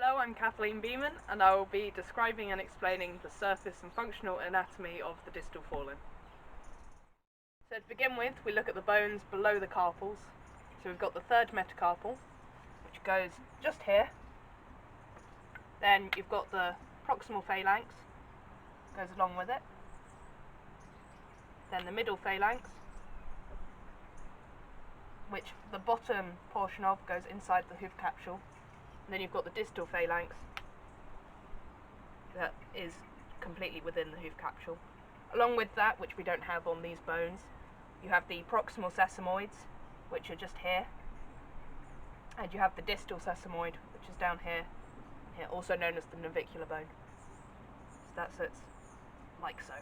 Hello, I'm Kathleen Beeman and I will be describing and explaining the surface and functional anatomy of the distal forelimb. So to begin with, we look at the bones below the carpals. So we've got the third metacarpal, which goes just here. Then you've got the proximal phalanx, goes along with it. Then the middle phalanx, which the bottom portion of goes inside the hoof capsule. And then you've got the distal phalanx that is completely within the hoof capsule. Along with that, which we don't have on these bones, you have the proximal sesamoids, which are just here, and you have the distal sesamoid, which is down here, also known as the navicular bone. So that sits like so.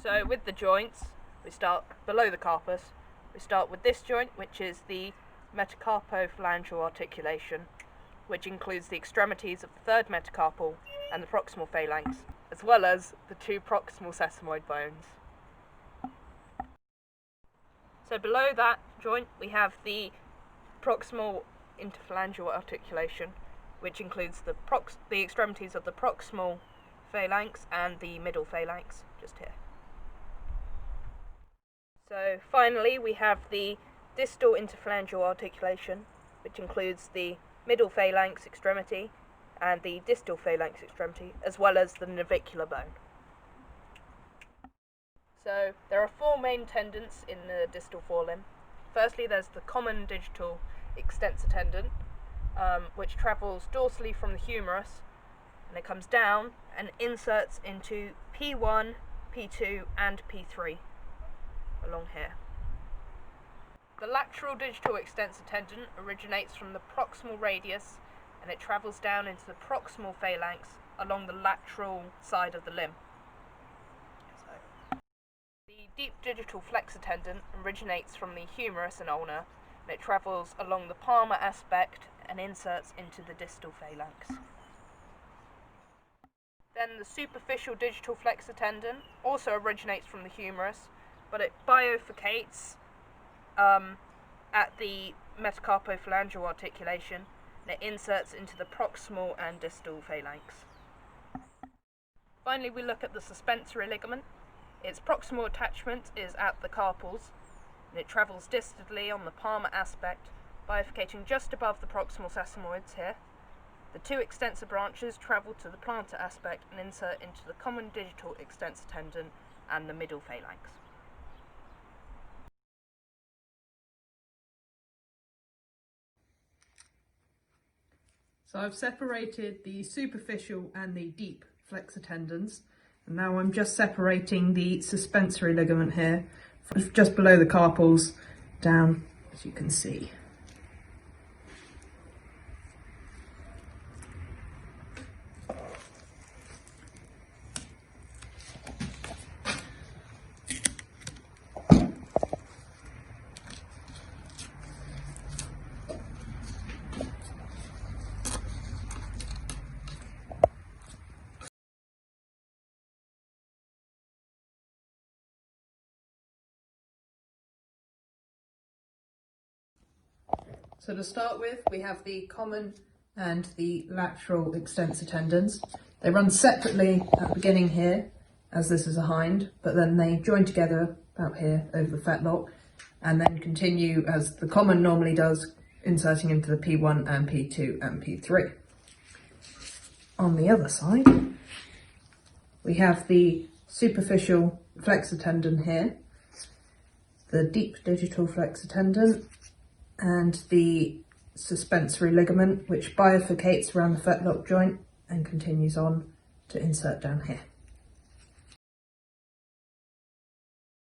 So with the joints, we start below the carpus. We start with this joint, which is the metacarpophalangeal articulation, which includes the extremities of the third metacarpal and the proximal phalanx, as well as the two proximal sesamoid bones. So below that joint we have the proximal interphalangeal articulation, which includes the extremities of the proximal phalanx and the middle phalanx, just here. So finally we have the distal interphalangeal articulation, which includes the middle phalanx extremity and the distal phalanx extremity, as well as the navicular bone. So there are four main tendons in the distal forelimb. Firstly, there's the common digital extensor tendon, which travels dorsally from the humerus, and it comes down and inserts into P1, P2 and P3 along here. The lateral digital extensor tendon originates from the proximal radius and it travels down into the proximal phalanx along the lateral side of the limb. So, the deep digital flexor tendon originates from the humerus and ulna and it travels along the palmar aspect and inserts into the distal phalanx. Then the superficial digital flexor tendon also originates from the humerus, but it bifurcates at the metacarpophalangeal articulation, and it inserts into the proximal and distal phalanx. Finally, we look at the suspensory ligament. Its proximal attachment is at the carpals, and it travels distally on the palmar aspect, bifurcating just above the proximal sesamoids here. The two extensor branches travel to the plantar aspect and insert into the common digital extensor tendon and the middle phalanx. So I've separated the superficial and the deep flexor tendons, and now I'm just separating the suspensory ligament here, just below the carpals, down, as you can see. So to start with, we have the common and the lateral extensor tendons. They run separately at the beginning here, as this is a hind, but then they join together about here over the fetlock, and then continue as the common normally does, inserting into the P1 and P2 and P3. On the other side, we have the superficial flexor tendon here, the deep digital flexor tendon, and the suspensory ligament, which bifurcates around the fetlock joint and continues on to insert down here.